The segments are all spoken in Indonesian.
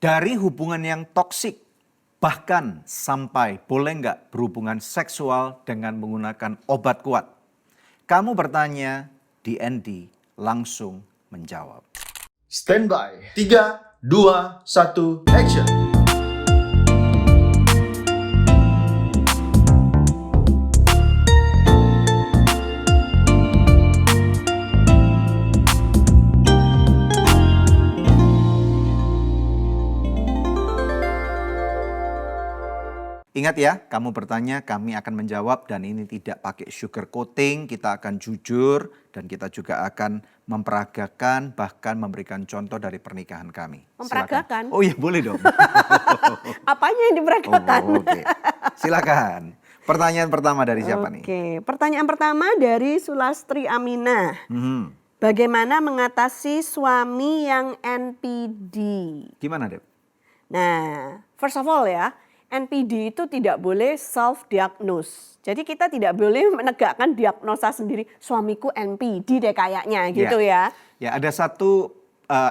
Dari hubungan yang toksik, bahkan sampai boleh nggak berhubungan seksual dengan menggunakan obat kuat? Kamu bertanya, DND langsung menjawab. Stand by. 3, 2, 1, action. Ingat ya, kamu bertanya, kami akan menjawab dan ini tidak pakai sugar coating, kita akan jujur dan kita juga akan memperagakan bahkan memberikan contoh dari pernikahan kami. Memperagakan? Silakan. Oh iya boleh dong. Apanya yang diperagakan? Oke. Silakan. Pertanyaan pertama dari siapa nih? Oke, pertanyaan pertama dari Sulastri Aminah. Mhm. Bagaimana mengatasi suami yang NPD? Gimana Dep? Nah, first of all ya, NPD itu tidak boleh self-diagnose. Jadi kita tidak boleh menegakkan diagnosa sendiri, suamiku NPD deh kayaknya gitu ya. Ya ada satu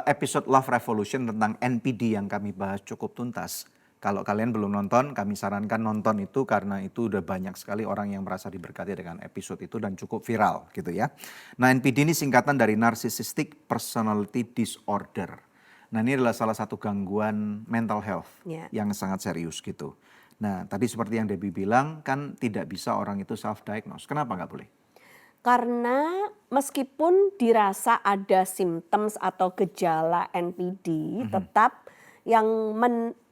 episode Love Revolution tentang NPD yang kami bahas cukup tuntas. Kalau kalian belum nonton, kami sarankan nonton itu karena itu udah banyak sekali orang yang merasa diberkati dengan episode itu dan cukup viral gitu ya. Nah NPD ini singkatan dari Narcissistic Personality Disorder. Nah ini adalah salah satu gangguan mental health yang sangat serius gitu. Nah tadi seperti yang Debbie bilang kan tidak bisa orang itu self-diagnose. Kenapa nggak boleh? Karena meskipun dirasa ada symptoms atau gejala NPD, tetap yang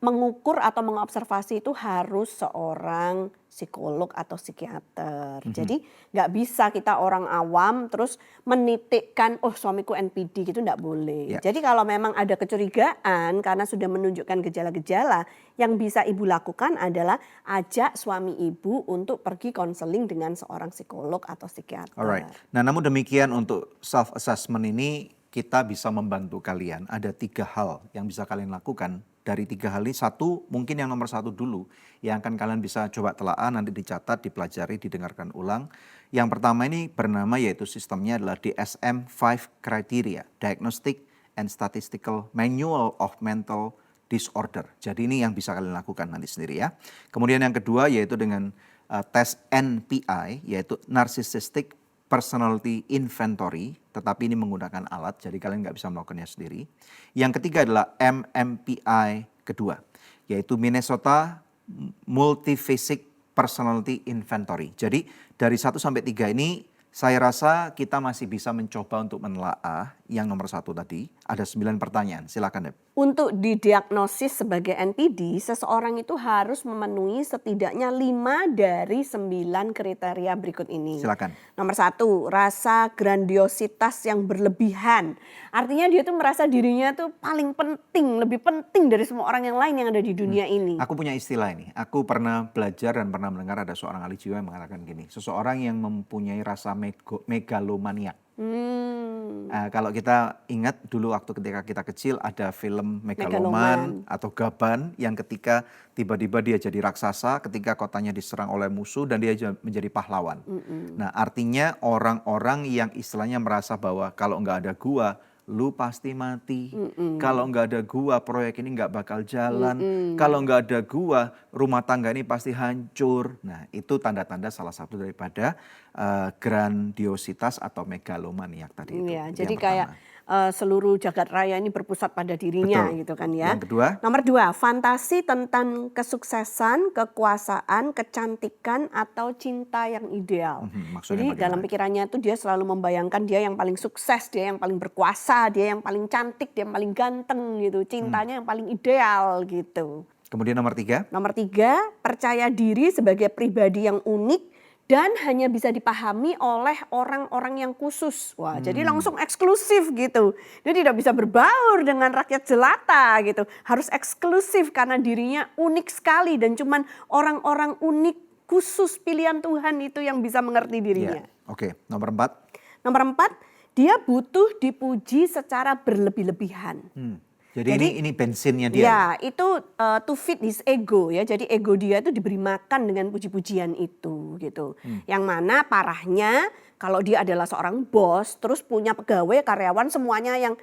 mengukur atau mengobservasi itu harus seorang psikolog atau psikiater. Jadi nggak bisa kita orang awam terus menitikkan, oh suamiku NPD gitu nggak boleh. Jadi kalau memang ada kecurigaan karena sudah menunjukkan gejala-gejala, yang bisa ibu lakukan adalah ajak suami ibu untuk pergi konseling dengan seorang psikolog atau psikiater. Alright. Nah namun demikian untuk self-assessment ini kita bisa membantu kalian. Ada 3 hal yang bisa kalian lakukan. Dari 3 hal ini, satu mungkin yang nomor 1 dulu. Yang akan kalian bisa coba telaah, nanti dicatat, dipelajari, didengarkan ulang. Yang pertama ini bernama yaitu sistemnya adalah DSM-5 Criteria. Diagnostic and Statistical Manual of Mental Disorder. Jadi ini yang bisa kalian lakukan nanti sendiri ya. Kemudian yang kedua yaitu dengan tes NPI yaitu Narcissistic Personality Inventory, tetapi ini menggunakan alat, jadi kalian nggak bisa melakukannya sendiri. Yang ketiga adalah MMPI kedua, yaitu Minnesota Multiphasic Personality Inventory. Jadi dari 1 sampai 3 ini saya rasa kita masih bisa mencoba untuk menelaah yang nomor 1 tadi. Ada 9 pertanyaan, silakan Deb. Untuk didiagnosis sebagai NPD, seseorang itu harus memenuhi setidaknya 5 dari 9 kriteria berikut ini. Silakan. Nomor 1, rasa grandiositas yang berlebihan. Artinya dia tuh merasa dirinya tuh paling penting, lebih penting dari semua orang yang lain yang ada di dunia ini. Aku punya istilah ini. Aku pernah belajar dan pernah mendengar ada seorang ahli jiwa yang mengatakan gini. Seseorang yang mempunyai rasa megalomaniak. Kalau kita ingat dulu waktu ketika kita kecil ada film Megaloman atau Gaban yang ketika tiba-tiba dia jadi raksasa ketika kotanya diserang oleh musuh dan dia menjadi pahlawan. Nah artinya orang-orang yang istilahnya merasa bahwa kalau nggak ada gua lu pasti mati. Kalau nggak ada gua proyek ini nggak bakal jalan. Kalau nggak ada gua rumah tangga ini pasti hancur. Nah itu tanda-tanda salah satu daripada grandiositas atau megalomaniak tadi itu. Iya, jadi kayak seluruh jagat raya ini berpusat pada dirinya. Betul. Gitu kan ya. Yang kedua? Nomor 2, fantasi tentang kesuksesan, kekuasaan, kecantikan atau cinta yang ideal. Jadi bagaimana? dalam pikirannya itu dia selalu membayangkan dia yang paling sukses, dia yang paling berkuasa, dia yang paling cantik, dia yang paling ganteng gitu. Cintanya yang paling ideal gitu. Kemudian nomor 3? Nomor 3, percaya diri sebagai pribadi yang unik dan hanya bisa dipahami oleh orang-orang yang khusus. Wah, jadi langsung eksklusif gitu. Dia tidak bisa berbaur dengan rakyat jelata gitu. Harus eksklusif karena dirinya unik sekali dan cuman orang-orang unik khusus pilihan Tuhan itu yang bisa mengerti dirinya. Oke, nomor 4? Nomor 4, dia butuh dipuji secara berlebih-lebihan. Jadi ini bensinnya dia. Ya, itu to feed his ego ya. Jadi ego dia itu diberi makan dengan puji-pujian itu gitu. Yang mana parahnya kalau dia adalah seorang bos terus punya pegawai, karyawan semuanya yang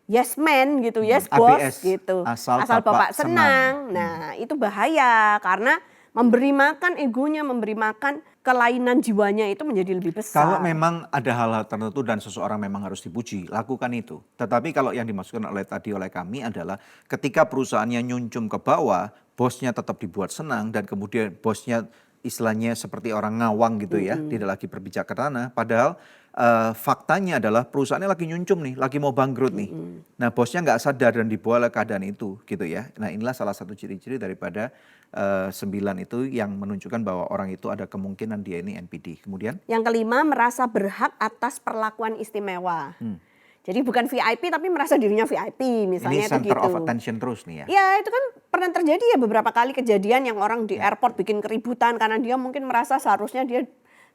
yes man gitu, yes bos ABS, gitu. asal Asal Bapak Bapak senang. Nah, itu bahaya karena memberi makan egonya, memberi makan kelainan jiwanya itu menjadi lebih besar. Kalau memang ada hal-hal tertentu dan seseorang memang harus dipuji, lakukan itu. Tetapi kalau yang dimaksudkan oleh kami adalah ketika perusahaannya nyuncum ke bawah, bosnya tetap dibuat senang dan kemudian bosnya istilahnya seperti orang ngawang gitu ya, tidak lagi berpijak ke tanah. Padahal faktanya adalah perusahaannya lagi nyuncum nih, lagi mau bangkrut nih. Nah bosnya nggak sadar dan dibawa oleh keadaan itu gitu ya. Nah inilah salah satu ciri-ciri daripada 9 itu yang menunjukkan bahwa orang itu ada kemungkinan dia ini NPD. Kemudian Yang kelima, merasa berhak atas perlakuan istimewa. Jadi bukan VIP tapi merasa dirinya VIP ini misalnya itu center of gitu. attention terus nih ya. Ya itu kan pernah terjadi ya beberapa kali kejadian yang orang di airport bikin keributan karena dia mungkin merasa seharusnya dia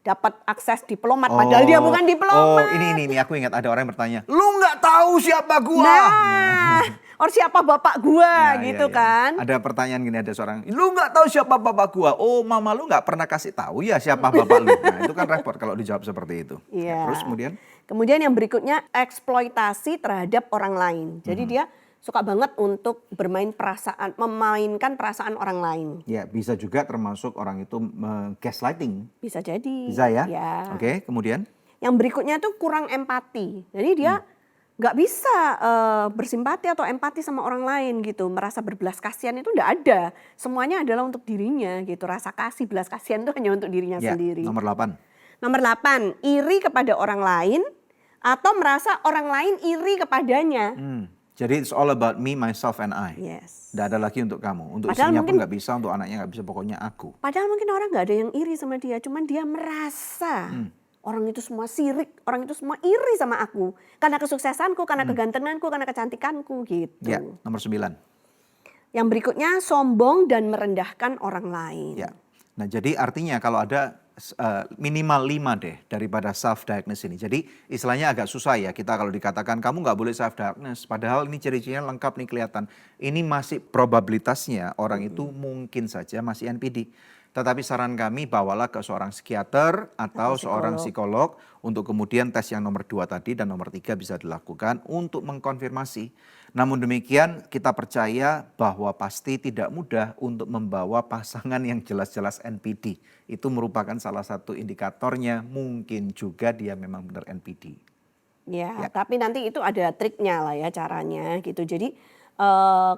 dapat akses diplomat padahal dia bukan diplomat. Ini aku ingat ada orang yang bertanya, lu nggak tahu siapa gua? Nah, or siapa bapak gua Nah, gitu iya. kan. Ada pertanyaan gini, ada seorang, lu nggak tahu siapa bapak gua? Oh, mama lu nggak pernah kasih tahu ya siapa bapak lu? Nah, itu kan repot kalau dijawab seperti itu. Iya. Terus kemudian? Kemudian yang berikutnya eksploitasi terhadap orang lain. Jadi dia suka banget untuk memainkan perasaan orang lain. Ya, bisa juga termasuk orang itu gaslighting. Bisa jadi. Bisa ya? Ya. Oke, kemudian? Yang berikutnya tuh kurang empati. Jadi dia nggak bisa bersimpati atau empati sama orang lain gitu. Merasa berbelas kasihan itu nggak ada. Semuanya adalah untuk dirinya gitu. Rasa kasih, belas kasihan itu hanya untuk dirinya Ya, sendiri. nomor 8. Nomor 8, iri kepada orang lain atau merasa orang lain iri kepadanya. Jadi it's all about me, myself, and I. Yes. Nggak ada lagi untuk kamu. Untuk Padahal istrinya pun mungkin- nggak bisa, untuk anaknya nggak bisa, pokoknya aku. Padahal mungkin orang nggak ada yang iri sama dia, cuman dia merasa orang itu semua sirik, orang itu semua iri sama aku. Karena kesuksesanku, karena kegantenganku, karena kecantikanku gitu. Ya, nomor 9. Yang berikutnya sombong dan merendahkan orang lain. Ya. Nah, jadi artinya kalau ada minimal 5 deh daripada self diagnosis ini. Jadi istilahnya agak susah ya kita kalau dikatakan kamu nggak boleh self diagnosis. Padahal ini ciri-cirinya lengkap nih kelihatan. Ini masih probabilitasnya orang itu mungkin saja masih NPD. Tetapi saran kami bawalah ke seorang psikiater atau seorang psikolog untuk kemudian tes yang nomor 2 tadi dan nomor 3 bisa dilakukan untuk mengkonfirmasi. Namun demikian kita percaya bahwa pasti tidak mudah untuk membawa pasangan yang jelas-jelas NPD. Itu merupakan salah satu indikatornya, mungkin juga dia memang benar NPD. Ya, tapi nanti itu ada triknya lah ya caranya gitu. Jadi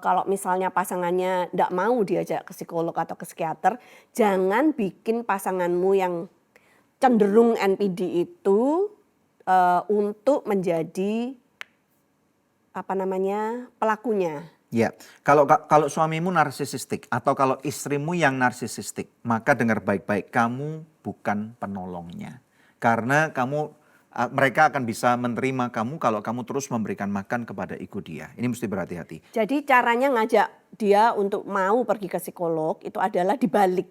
kalau misalnya pasangannya tidak mau diajak ke psikolog atau ke psikiater, jangan bikin pasanganmu yang cenderung NPD itu untuk menjadi pelakunya. Ya, kalau suamimu narsisistik atau kalau istrimu yang narsisistik, maka dengar baik-baik, kamu bukan penolongnya. Karena mereka akan bisa menerima kamu kalau kamu terus memberikan makan kepada ego dia. Ini mesti berhati-hati. Jadi caranya ngajak dia untuk mau pergi ke psikolog itu adalah dibalik.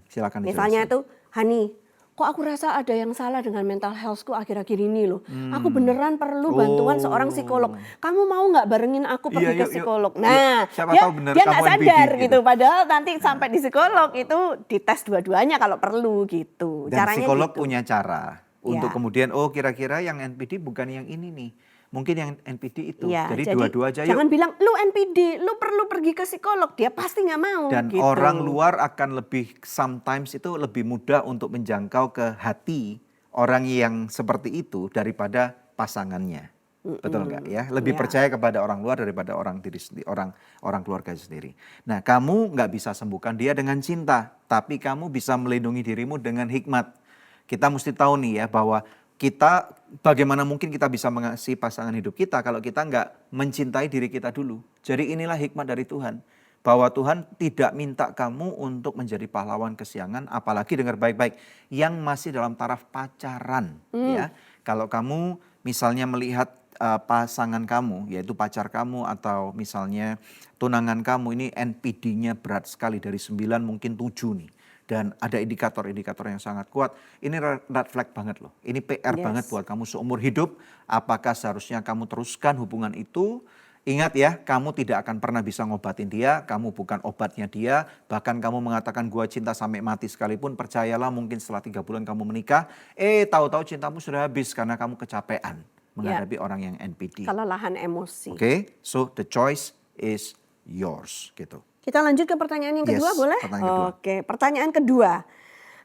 Silakan. Misalnya itu, Hani, kok aku rasa ada yang salah dengan mental health-ku akhir-akhir ini loh. Aku beneran perlu bantuan seorang psikolog. Kamu mau nggak barengin aku pergi ke psikolog? Nah, siapa dia tahu bener dia kamu nggak NPD sadar gitu. gitu. Padahal nanti sampai di psikolog itu dites dua-duanya kalau perlu gitu. Dan Caranya psikolog gitu. punya cara untuk Ya. kemudian, kira-kira yang NPD bukan yang ini nih. Mungkin yang NPD itu. Ya, Jadi dua-dua aja yuk. jangan bilang lu NPD, lu perlu pergi ke psikolog. Dia pasti nggak mau. Dan gitu. orang luar akan lebih, sometimes itu lebih mudah untuk menjangkau ke hati orang yang seperti itu daripada pasangannya. Betul nggak ya? Lebih Ya. percaya kepada orang luar daripada orang diri sendiri, orang keluarga sendiri. Nah, kamu nggak bisa sembuhkan dia dengan cinta, tapi kamu bisa melindungi dirimu dengan hikmat. Kita mesti tahu nih ya bahwa bagaimana mungkin kita bisa mengasihi pasangan hidup kita kalau kita nggak mencintai diri kita dulu. Jadi inilah hikmat dari Tuhan. Bahwa Tuhan tidak minta kamu untuk menjadi pahlawan kesiangan, apalagi dengar baik-baik, yang masih dalam taraf pacaran. Ya. Kalau kamu misalnya melihat pasangan kamu, yaitu pacar kamu atau misalnya tunangan kamu, ini NPD-nya berat sekali, dari 9 mungkin 7 nih. Dan ada indikator-indikator yang sangat kuat. Ini red flag banget loh. Ini PR banget buat kamu seumur hidup. Apakah seharusnya kamu teruskan hubungan itu? Ingat ya, kamu tidak akan pernah bisa ngobatin dia. Kamu bukan obatnya dia. Bahkan kamu mengatakan gua cinta sampai mati sekalipun. Percayalah mungkin setelah 3 bulan kamu menikah. Tahu-tahu cintamu sudah habis karena kamu kecapean. menghadapi orang yang NPD. Kelelahan emosi. Oke, so the choice is yours gitu. Kita lanjut ke pertanyaan yang kedua, Yes, boleh? pertanyaan kedua. Oke, pertanyaan kedua.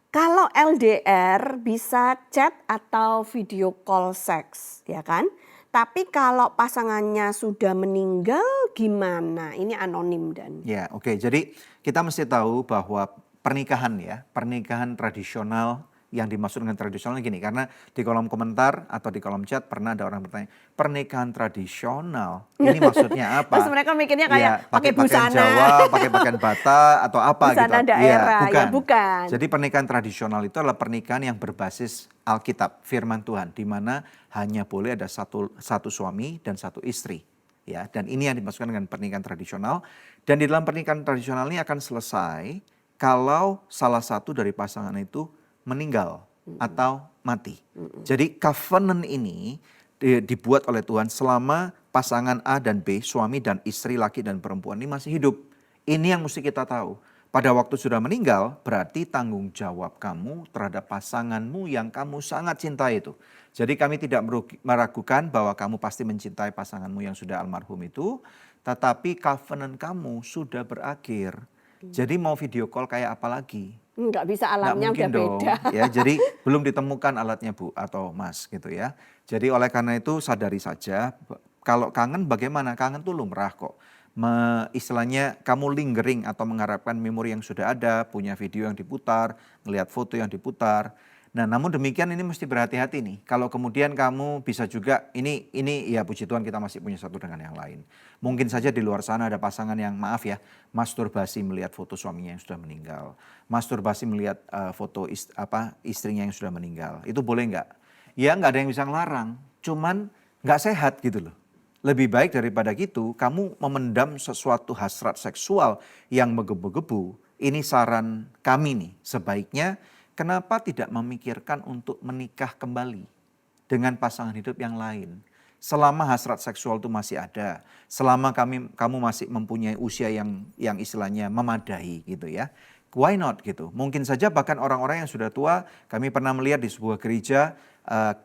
Kalau LDR bisa chat atau video call seks, ya kan? Tapi kalau pasangannya sudah meninggal gimana? Ini anonim dan Ya, oke. Jadi kita mesti tahu bahwa pernikahan tradisional yang dimaksud dengan tradisional gini, karena di kolom komentar atau di kolom chat pernah ada orang bertanya, pernikahan tradisional ini maksudnya apa? Terus mereka mikirnya Iya, kayak pakai pakaian busana. Jawa, pakai pakaian Bata atau apa Busana gitu. daerah, Iya, ya bukan. Jadi pernikahan tradisional itu adalah pernikahan yang berbasis Alkitab, firman Tuhan, di mana hanya boleh ada satu suami dan satu istri. Ya, dan ini yang dimaksudkan dengan pernikahan tradisional. Dan di dalam pernikahan tradisional ini akan selesai kalau salah satu dari pasangan itu meninggal atau mati. Jadi covenant ini dibuat oleh Tuhan selama pasangan A dan B, suami dan istri, laki dan perempuan ini masih hidup. Ini yang mesti kita tahu. Pada waktu sudah meninggal, berarti tanggung jawab kamu terhadap pasanganmu yang kamu sangat cintai itu. Jadi kami tidak meragukan bahwa kamu pasti mencintai pasanganmu yang sudah almarhum itu, tetapi covenant kamu sudah berakhir. Jadi mau video call kayak apa lagi? nggak bisa Nggak alamnya mungkin udah dong, beda. ya. Jadi belum ditemukan alatnya Bu atau Mas gitu ya. Jadi oleh karena itu sadari saja, kalau kangen bagaimana? Kangen tuh lumrah kok. Istilahnya kamu lingering atau mengharapkan memori yang sudah ada, punya video yang diputar, ngelihat foto yang diputar. Nah, namun demikian ini mesti berhati-hati nih. Kalau kemudian kamu bisa juga ini ya puji Tuhan kita masih punya satu dengan yang lain. Mungkin saja di luar sana ada pasangan yang maaf ya, masturbasi melihat foto suaminya yang sudah meninggal. Masturbasi melihat foto istrinya yang sudah meninggal. Itu boleh nggak? Ya nggak ada yang bisa ngelarang. Cuman nggak sehat gitu loh. Lebih baik daripada gitu, kamu memendam sesuatu hasrat seksual yang menggebu-gebu. Ini saran kami nih, sebaiknya kenapa tidak memikirkan untuk menikah kembali dengan pasangan hidup yang lain. Selama hasrat seksual itu masih ada, selama kamu masih mempunyai usia yang istilahnya memadai gitu ya. Why not gitu? Mungkin saja bahkan orang-orang yang sudah tua, kami pernah melihat di sebuah gereja,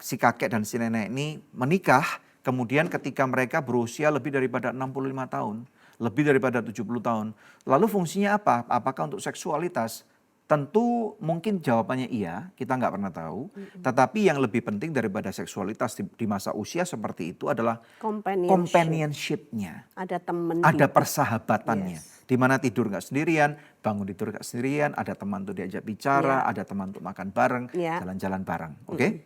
si kakek dan si nenek ini menikah, kemudian ketika mereka berusia lebih daripada 65 tahun, lebih daripada 70 tahun. Lalu fungsinya apa? Apakah untuk seksualitas? Tentu mungkin jawabannya iya, kita nggak pernah tahu. Tetapi yang lebih penting daripada seksualitas di masa usia seperti itu adalah companionship-nya. Ada teman. Ada persahabatannya. Yes. Di mana tidur nggak sendirian, bangun tidur nggak sendirian, ada teman untuk diajak bicara, ada teman untuk makan bareng, jalan-jalan bareng. Oke?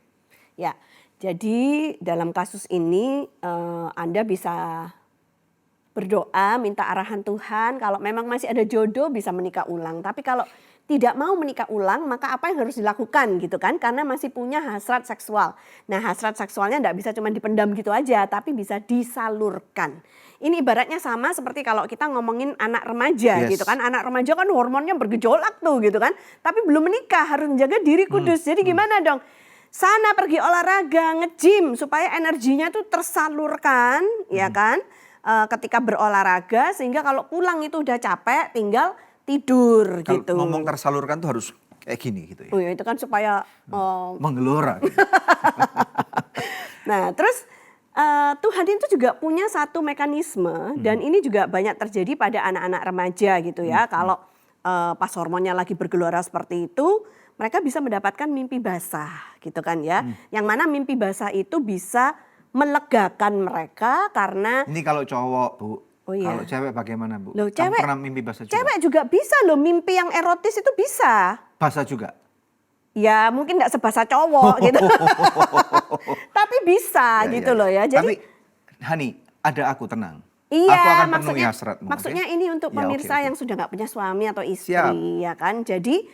Ya, jadi dalam kasus ini Anda bisa berdoa, minta arahan Tuhan. Kalau memang masih ada jodoh bisa menikah ulang. Tapi kalau tidak mau menikah ulang, maka apa yang harus dilakukan gitu kan? Karena masih punya hasrat seksual. Nah, hasrat seksualnya tidak bisa cuma dipendam gitu aja, tapi bisa disalurkan. Ini ibaratnya sama seperti kalau kita ngomongin anak remaja gitu kan. Anak remaja kan hormonnya bergejolak tuh gitu kan. Tapi belum menikah, harus menjaga diri kudus. Jadi gimana dong? Sana pergi olahraga, nge-gym supaya energinya tuh tersalurkan, ya kan? Ketika berolahraga sehingga kalau pulang itu udah capek, tinggal tidur Kalau gitu. ngomong tersalurkan tuh harus kayak gini gitu ya. Oh ya itu kan supaya menggelora. Gitu. Nah terus Tuhan itu juga punya satu mekanisme dan ini juga banyak terjadi pada anak-anak remaja gitu ya. Kalau pas hormonnya lagi bergelora seperti itu, mereka bisa mendapatkan mimpi basah gitu kan ya. Yang mana mimpi basah itu bisa melegakan mereka karena ini kalau cowok Bu. Oh iya. Kalau cewek bagaimana Bu? Loh, Kamu pernah mimpi basah juga? Cewek juga bisa loh, mimpi yang erotis itu bisa. Basah juga? Ya mungkin gak sebasah cowok gitu. Tapi bisa gitu loh ya. Jadi, tapi Hani, ada aku tenang. Iya, aku akan penuhi hasratmu. Maksudnya ini untuk pemirsa yang sudah gak punya suami atau istri. Siap. Ya kan. Jadi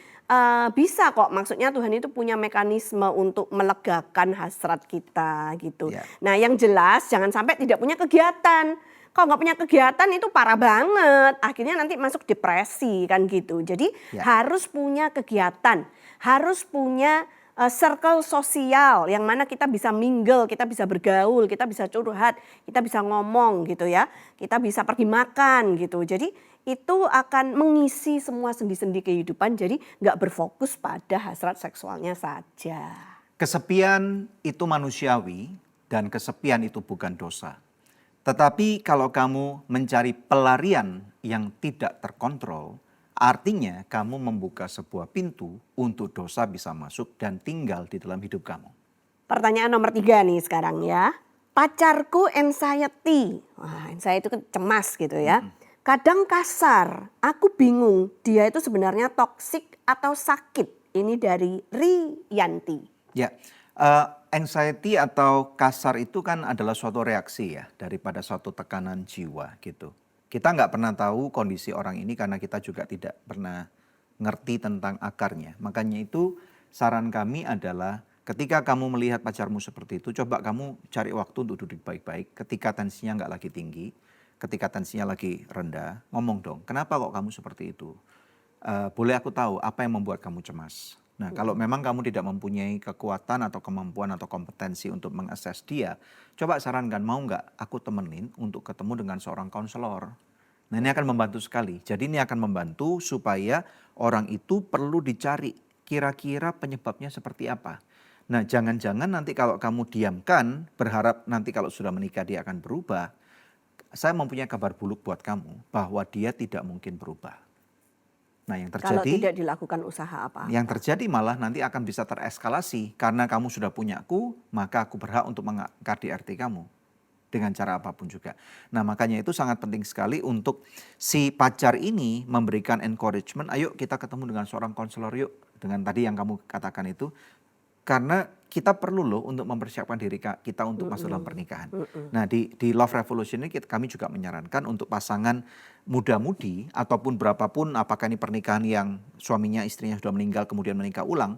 bisa kok, maksudnya Tuhan itu punya mekanisme untuk melegakan hasrat kita gitu. Nah yang jelas jangan sampai tidak punya kegiatan. Kalau nggak punya kegiatan itu parah banget. Akhirnya nanti masuk depresi kan gitu. Jadi harus punya kegiatan. Harus punya circle sosial yang mana kita bisa mingle, kita bisa bergaul, kita bisa curhat, kita bisa ngomong gitu ya. Kita bisa pergi makan gitu. Jadi itu akan mengisi semua sendi-sendi kehidupan. Jadi nggak berfokus pada hasrat seksualnya saja. Kesepian itu manusiawi. dan kesepian itu bukan dosa. Tetapi kalau kamu mencari pelarian yang tidak terkontrol, artinya kamu membuka sebuah pintu untuk dosa bisa masuk dan tinggal di dalam hidup kamu. Pertanyaan nomor 3 nih sekarang ya. Pacarku anxiety. Wah, anxiety itu kan cemas gitu ya. Kadang kasar, aku bingung dia itu sebenarnya toksik atau sakit. Ini dari Riyanti. Ya, anxiety atau kasar itu kan adalah suatu reaksi ya daripada suatu tekanan jiwa gitu. Kita nggak pernah tahu kondisi orang ini karena kita juga tidak pernah ngerti tentang akarnya. Makanya itu saran kami adalah ketika kamu melihat pacarmu seperti itu, coba kamu cari waktu untuk duduk baik-baik. Ketika tensinya nggak lagi tinggi, ketika tensinya lagi rendah, ngomong dong, kenapa kok kamu seperti itu? Boleh aku tahu apa yang membuat kamu cemas? Nah, kalau memang kamu tidak mempunyai kekuatan atau kemampuan atau kompetensi untuk mengakses dia, coba sarankan, mau nggak aku temenin untuk ketemu dengan seorang konselor. Nah, ini akan membantu sekali. Jadi ini akan membantu supaya orang itu perlu dicari kira-kira penyebabnya seperti apa. Nah, jangan-jangan nanti kalau kamu diamkan, berharap nanti kalau sudah menikah dia akan berubah. Saya mempunyai kabar buruk buat kamu bahwa dia tidak mungkin berubah. Nah, yang Kalau terjadi tidak dilakukan usaha apa-apa. yang terjadi malah nanti akan bisa tereskalasi karena kamu sudah punya aku, maka aku berhak untuk mengangkat KDRT kamu dengan cara apapun juga. Nah, makanya itu sangat penting sekali untuk si pacar ini memberikan encouragement, ayo kita ketemu dengan seorang konselor yuk, dengan tadi yang kamu katakan itu. Karena kita perlu loh untuk mempersiapkan diri kita untuk masuk dalam pernikahan. Nah, di Love Revolution ini kami juga menyarankan untuk pasangan muda-mudi ataupun berapapun, apakah ini pernikahan yang suaminya istrinya sudah meninggal kemudian menikah ulang,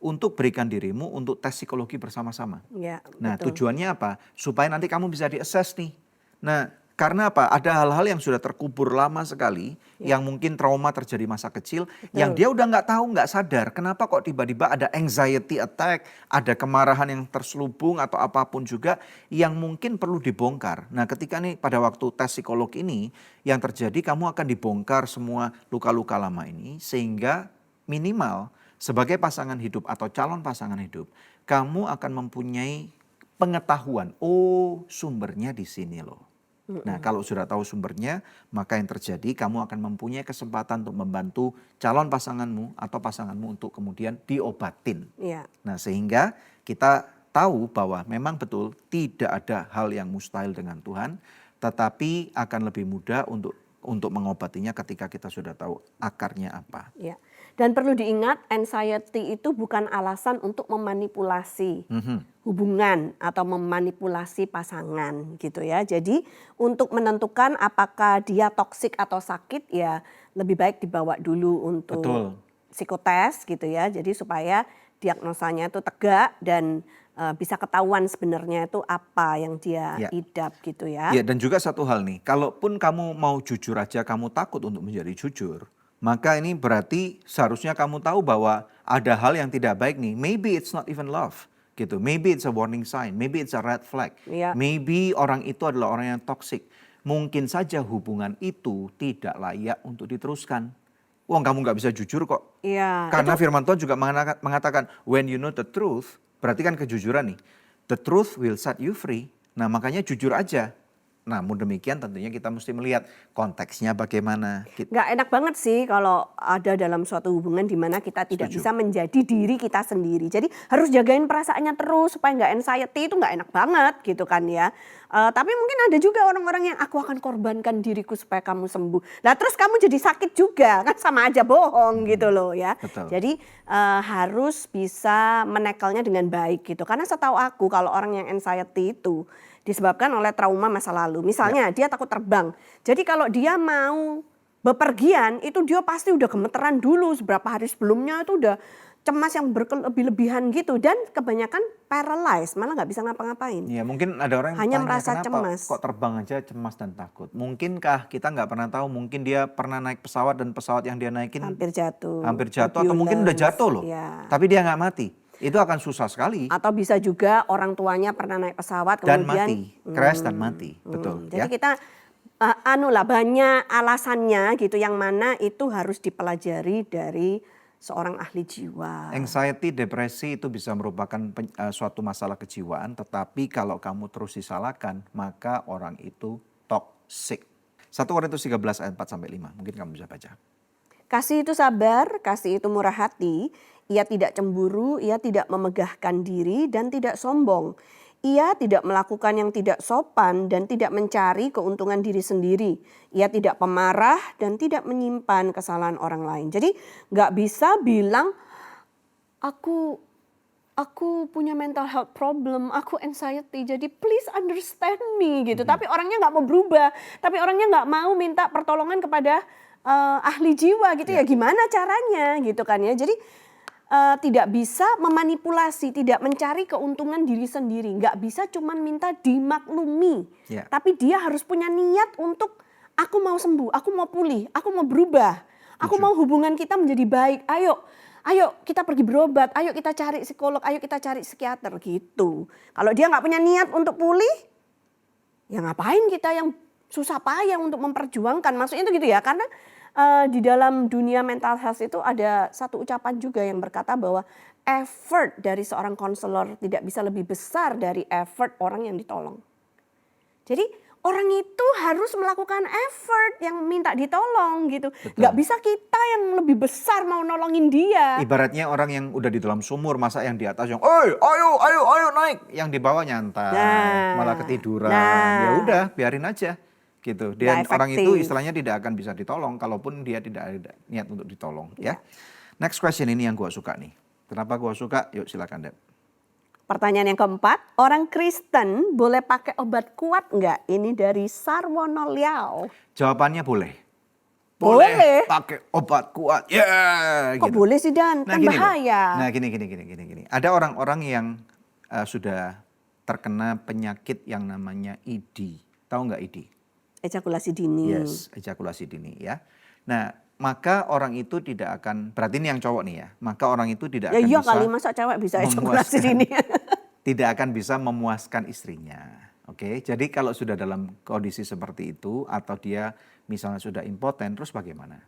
untuk berikan dirimu untuk tes psikologi bersama-sama. Ya, Nah, betul. tujuannya apa? Supaya nanti kamu bisa di-assess nih. Nah, karena apa? Ada hal-hal yang sudah terkubur lama sekali, yang mungkin trauma terjadi masa kecil, yang dia udah nggak tahu, nggak sadar. Kenapa kok tiba-tiba ada anxiety attack, ada kemarahan yang terselubung atau apapun juga yang mungkin perlu dibongkar. Nah, ketika nih pada waktu tes psikolog ini, yang terjadi kamu akan dibongkar semua luka-luka lama ini, sehingga minimal sebagai pasangan hidup atau calon pasangan hidup, kamu akan mempunyai pengetahuan, oh sumbernya di sini loh. Nah, kalau sudah tahu sumbernya, maka yang terjadi kamu akan mempunyai kesempatan untuk membantu calon pasanganmu atau pasanganmu untuk kemudian diobatin. Iya. Nah, sehingga kita tahu bahwa memang betul tidak ada hal yang mustahil dengan Tuhan, tetapi akan lebih mudah untuk mengobatinya ketika kita sudah tahu akarnya apa. Ya. Dan perlu diingat, anxiety itu bukan alasan untuk memanipulasi hubungan atau memanipulasi pasangan gitu ya. Jadi untuk menentukan apakah dia toksik atau sakit, ya lebih baik dibawa dulu untuk Betul. psikotes gitu ya. Jadi supaya diagnosanya itu tegak dan bisa ketahuan sebenarnya itu apa yang dia Ya. idap gitu ya. Ya, dan juga satu hal nih, kalaupun kamu mau jujur aja, kamu takut untuk menjadi jujur, maka ini berarti seharusnya kamu tahu bahwa ada hal yang tidak baik nih. Maybe it's not even love, gitu. Maybe it's a warning sign, maybe it's a red flag. Iya. Maybe orang itu adalah orang yang toksik. Mungkin saja hubungan itu tidak layak untuk diteruskan. Wong, kamu nggak bisa jujur kok. Iya. Karena firman Tuhan juga mengatakan, when you know the truth, berarti kan kejujuran nih. The truth will set you free. Nah, makanya jujur aja. Namun demikian tentunya kita mesti melihat konteksnya bagaimana. Nggak enak banget sih kalau ada dalam suatu hubungan di mana kita tidak Setuju. bisa menjadi diri kita sendiri. Jadi harus jagain perasaannya terus supaya nggak anxiety, itu nggak enak banget gitu kan ya. Tapi mungkin ada juga orang-orang yang aku akan korbankan diriku supaya kamu sembuh. Nah terus kamu jadi sakit juga, kan sama aja bohong gitu loh ya. Betul. Jadi harus bisa menekelnya dengan baik gitu. Karena setahu aku kalau orang yang anxiety itu disebabkan oleh trauma masa lalu. Misalnya dia takut terbang. Jadi kalau dia mau bepergian itu dia pasti udah gemeteran dulu, beberapa hari sebelumnya itu udah cemas yang berlebih-lebihan gitu. Dan kebanyakan paralyzed, malah nggak bisa ngapa-ngapain. Ya, mungkin ada orang yang Hanya tanya, merasa kenapa cemas. kok terbang aja cemas dan takut. Mungkinkah kita nggak pernah tahu, mungkin dia pernah naik pesawat dan pesawat yang dia naikin Hampir jatuh. hampir jatuh atau mungkin udah jatuh loh. Ya. Tapi dia nggak mati. Itu akan susah sekali. Atau bisa juga orang tuanya pernah naik pesawat Dan kemudian mati, crash dan mati, betul. Jadi Ya. kita banyak alasannya gitu yang mana itu harus dipelajari dari seorang ahli jiwa. Anxiety, depresi itu bisa merupakan suatu masalah kejiwaan, tetapi kalau kamu terus disalahkan, maka orang itu toxic. 1 Korintus 13 ayat 4-5, mungkin kamu bisa baca. Kasih itu sabar, kasih itu murah hati, ia tidak cemburu, ia tidak memegahkan diri dan tidak sombong. Ia tidak melakukan yang tidak sopan dan tidak mencari keuntungan diri sendiri. Ia tidak pemarah dan tidak menyimpan kesalahan orang lain. Jadi nggak bisa bilang aku punya mental health problem, aku anxiety, jadi please understand me gitu. Tapi orangnya nggak mau berubah, tapi orangnya nggak mau minta pertolongan kepada ahli jiwa gitu ya. Gimana caranya gitu kan ya. Jadi tidak bisa memanipulasi, tidak mencari keuntungan diri sendiri. Nggak bisa cuman minta dimaklumi. Tapi dia harus punya niat untuk aku mau sembuh, aku mau pulih, aku mau berubah. Aku mau hubungan kita menjadi baik. Ayo kita pergi berobat, ayo kita cari psikolog, ayo kita cari psikiater gitu. Kalau dia nggak punya niat untuk pulih, ya ngapain kita yang susah payah untuk memperjuangkan. Maksudnya itu gitu ya, karena di dalam dunia mental health itu ada satu ucapan juga yang berkata bahwa effort dari seorang konselor tidak bisa lebih besar dari effort orang yang ditolong. Jadi orang itu harus melakukan effort yang minta ditolong gitu. Nggak bisa kita yang lebih besar mau nolongin dia. Ibaratnya orang yang udah di dalam sumur, masa yang di atas yang ayo naik. Yang di bawah nyantai, malah ketiduran. Ya udah biarin aja. Gitu. Dan orang itu istilahnya tidak akan bisa ditolong kalaupun dia tidak ada niat untuk ditolong. Ya. Next question ini yang gue suka nih. Kenapa gue suka? Yuk silakan Deb. Pertanyaan yang keempat, orang Kristen boleh pakai obat kuat nggak? Ini dari Sarwono Liao. Jawabannya boleh. Boleh pakai obat kuat. Ya. Kok gitu. Boleh sih Dan? Kan bahaya. Nah gini. Ada orang-orang yang sudah terkena penyakit yang namanya ED. Tahu nggak ED? Ejakulasi dini. Yes, ejakulasi dini ya. Nah, maka orang itu tidak akan, berarti ini yang cowok nih ya, maka orang itu tidak akan bisa kali masa cewek bisa ejakulasi dini. Tidak akan bisa memuaskan istrinya. Oke, jadi kalau sudah dalam kondisi seperti itu atau dia misalnya sudah impoten, terus bagaimana?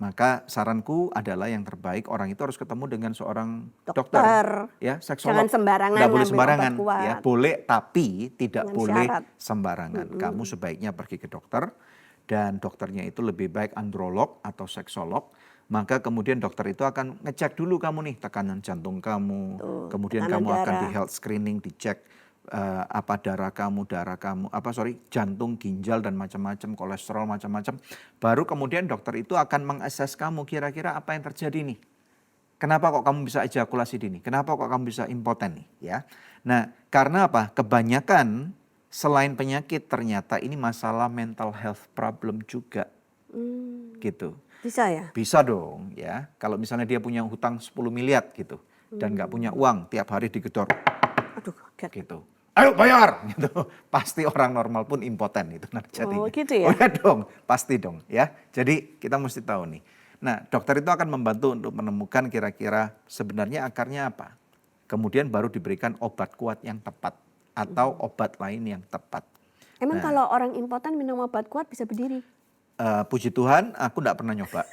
Maka saranku adalah yang terbaik orang itu harus ketemu dengan seorang dokter ya, seksolog. Jangan sembarangan. Nggak boleh sembarangan ya, boleh tapi tidak boleh sembarangan. Kamu sebaiknya pergi ke dokter dan dokternya itu lebih baik androlog atau seksolog. Maka kemudian dokter itu akan ngecek dulu kamu nih tekanan jantung kamu, kemudian kamu akan di health screening, dicek darah kamu, jantung, ginjal dan macam-macam, kolesterol macam-macam. Baru kemudian dokter itu akan mengakses kamu kira-kira apa yang terjadi nih. Kenapa kok kamu bisa ejakulasi dini? Kenapa kok kamu bisa impoten nih? Ya. Nah, karena apa? Kebanyakan selain penyakit ternyata ini masalah mental health problem juga. Gitu. Bisa ya? Bisa dong ya. Kalau misalnya dia punya hutang 10 miliar gitu dan nggak punya uang, tiap hari digedor. Aduh, kaget. Gitu. Ayo bayar gitu. Pasti orang normal pun impoten itu jadinya. Oh gitu ya? Udah dong, pasti dong ya. Jadi kita mesti tahu nih. Nah, dokter itu akan membantu untuk menemukan kira-kira sebenarnya akarnya apa. Kemudian baru diberikan obat kuat yang tepat atau obat lain yang tepat. Emang kalau orang impoten minum obat kuat bisa berdiri? Puji Tuhan, aku enggak pernah nyoba.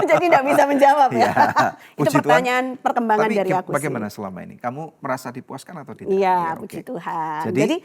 Jadi enggak bisa menjawab ya. Itu Puji pertanyaan Tuhan, perkembangan dari aku sih. Bagaimana selama ini? Kamu merasa dipuaskan atau tidak? Iya, puji Tuhan. Jadi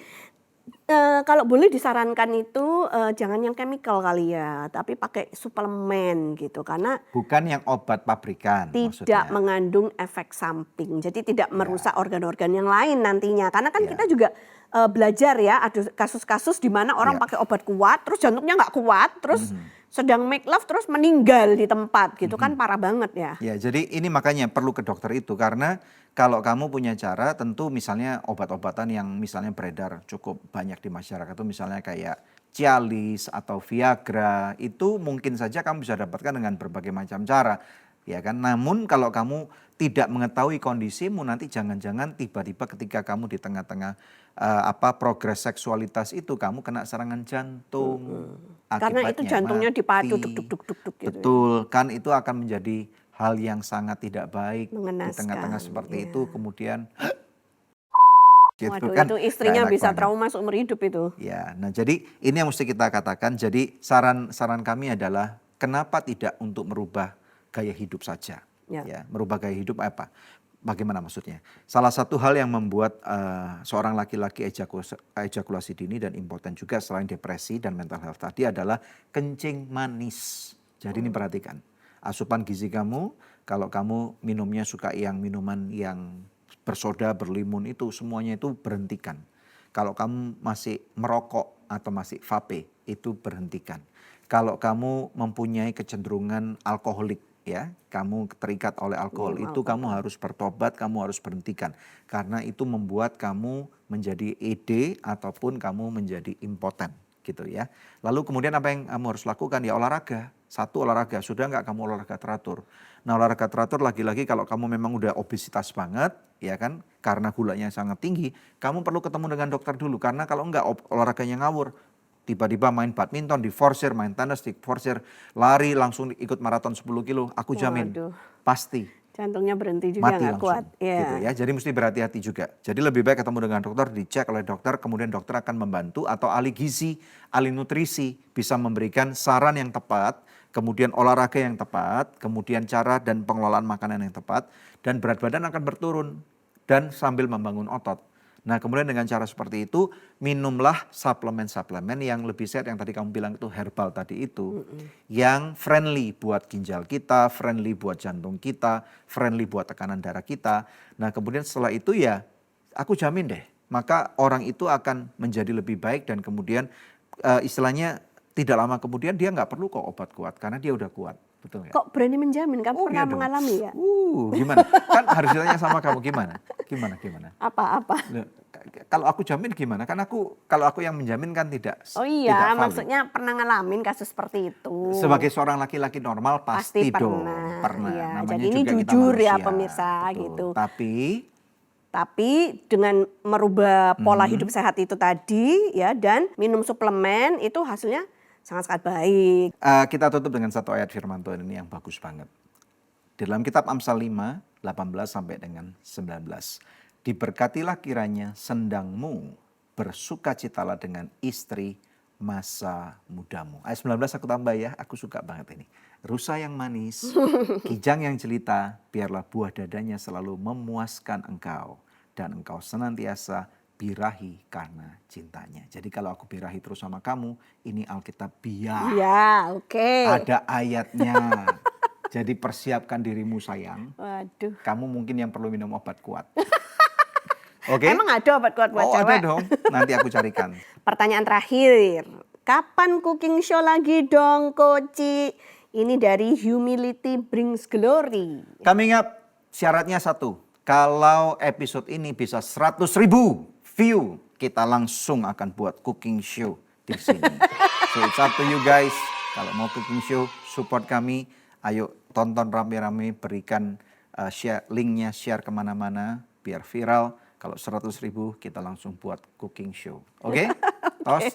kalau boleh disarankan itu jangan yang chemical kali ya, tapi pakai suplemen gitu karena bukan yang obat pabrikan. Tidak maksudnya. Mengandung efek samping, jadi tidak merusak organ-organ yang lain nantinya. Karena kan kita juga belajar ya, ada kasus-kasus di mana orang pakai obat kuat, terus jantungnya nggak kuat, terus sedang make love, terus meninggal di tempat gitu kan parah banget ya. Ya, jadi ini makanya perlu ke dokter itu karena kalau kamu punya cara, tentu misalnya obat-obatan yang misalnya beredar cukup banyak di masyarakat itu misalnya kayak Cialis atau Viagra, itu mungkin saja kamu bisa dapatkan dengan berbagai macam cara. Ya kan, namun kalau kamu tidak mengetahui kondisimu nanti jangan-jangan tiba-tiba ketika kamu di tengah-tengah progres seksualitas itu kamu kena serangan jantung. Karena itu jantungnya dipacu duk-duk-duk gitu. Betul, kan itu akan menjadi hal yang sangat tidak baik di tengah-tengah seperti itu kemudian gitu. Waduh, kan itu istrinya bisa banget. trauma seumur hidup itu. Ya, nah jadi ini yang mesti kita katakan. Jadi saran kami adalah kenapa tidak untuk merubah gaya hidup saja. Ya. Ya, merubah gaya hidup apa? Bagaimana maksudnya? Salah satu hal yang membuat seorang laki-laki ejakulasi dini dan impoten juga selain depresi dan mental health tadi adalah kencing manis. Jadi ini perhatikan, asupan gizi kamu, kalau kamu minumnya suka yang minuman yang bersoda, berlimun itu semuanya itu berhentikan. Kalau kamu masih merokok atau masih vape itu berhentikan. Kalau kamu mempunyai kecenderungan alkoholik, ya, kamu terikat oleh alkohol, itu kamu harus bertobat, kamu harus berhentikan. Karena itu membuat kamu menjadi ED ataupun kamu menjadi impoten gitu ya. Lalu kemudian apa yang kamu harus lakukan? Ya olahraga. Satu, olahraga. Sudah nggak kamu olahraga teratur? Nah, olahraga teratur lagi-lagi kalau kamu memang udah obesitas banget, ya kan, karena gulanya sangat tinggi, kamu perlu ketemu dengan dokter dulu. Karena kalau enggak olahraganya ngawur, tiba-tiba main badminton diforsir, main tenis diforsir, lari langsung ikut maraton 10 kilo, aku jamin pasti Jantungnya berhenti juga mati nggak langsung, kuat. gitu ya. Jadi mesti berhati-hati juga. Jadi lebih baik ketemu dengan dokter, dicek oleh dokter, kemudian dokter akan membantu atau ahli gizi, ahli nutrisi bisa memberikan saran yang tepat, kemudian olahraga yang tepat, kemudian cara dan pengelolaan makanan yang tepat, dan berat badan akan berturun dan sambil membangun otot. Nah, kemudian dengan cara seperti itu, minumlah suplemen-suplemen yang lebih sehat, yang tadi kamu bilang itu herbal tadi itu, yang friendly buat ginjal kita, friendly buat jantung kita, friendly buat tekanan darah kita. Nah, kemudian setelah itu ya, aku jamin deh, maka orang itu akan menjadi lebih baik dan kemudian istilahnya tidak lama kemudian dia nggak perlu kok obat kuat, karena dia udah kuat. Betul nggak? Kok berani menjamin? Kamu pernah iya dong. mengalami ya? Gimana? Kan harus ditanya sama kamu gimana? Gimana? Apa-apa? Loh, kalau aku jamin gimana? Kan kalau aku yang menjamin kan tidak. Oh iya, tidak valid. maksudnya pernah ngalamin kasus seperti itu. Sebagai seorang laki-laki normal pasti dong. Pernah. Iya, Namanya jadi ini juga kita jujur ya manusia. pemirsa Betul. gitu. Tapi dengan merubah pola hidup sehat itu tadi ya dan minum suplemen itu hasilnya sangat-sangat baik. kita tutup dengan satu ayat firman Tuhan ini yang bagus banget. Di dalam kitab Amsal 5, 18 sampai dengan 19. Diberkatilah kiranya sendangmu, bersukacitalah dengan istri masa mudamu. Ayat 19 aku tambah ya, aku suka banget ini. Rusa yang manis, kijang yang jelita, biarlah buah dadanya selalu memuaskan engkau. Dan engkau senantiasa birahi karena cintanya. Jadi kalau aku birahi terus sama kamu, ini Alkitab biar. Ya, oke. Ada ayatnya. Jadi persiapkan dirimu sayang. Waduh. Kamu mungkin yang perlu minum obat kuat. Oke? Emang ada obat kuat buat cewek? Ada dong. Nanti aku carikan. Pertanyaan terakhir. Kapan cooking show lagi dong, Koci? Ini dari Humility Brings Glory. Coming up, syaratnya satu. Kalau episode ini bisa 100.000 view, kita langsung akan buat cooking show di sini. So it's up to you guys. Kalau mau cooking show, support kami. Ayo tonton rame-rame, berikan share linknya, share kemana-mana biar viral. Kalau 100.000 kita langsung buat cooking show. Oke? Tos?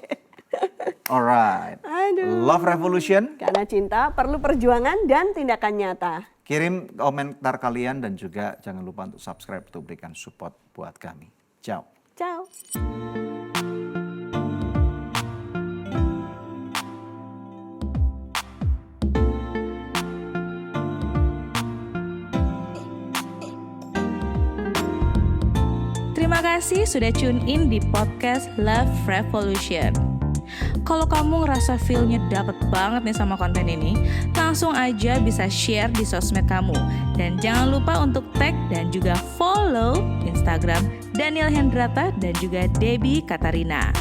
Alright. Love Revolution. Karena cinta perlu perjuangan dan tindakan nyata. Kirim komentar kalian dan juga jangan lupa untuk subscribe untuk berikan support buat kami. Ciao. Ciao. Terima kasih sudah tune in di podcast Love Revolution. Kalau kamu ngerasa feel-nya dapet banget nih sama konten ini, langsung aja bisa share di sosmed kamu. Dan jangan lupa untuk tag dan juga follow Instagram Daniel Hendrata dan juga Debbie Katarina.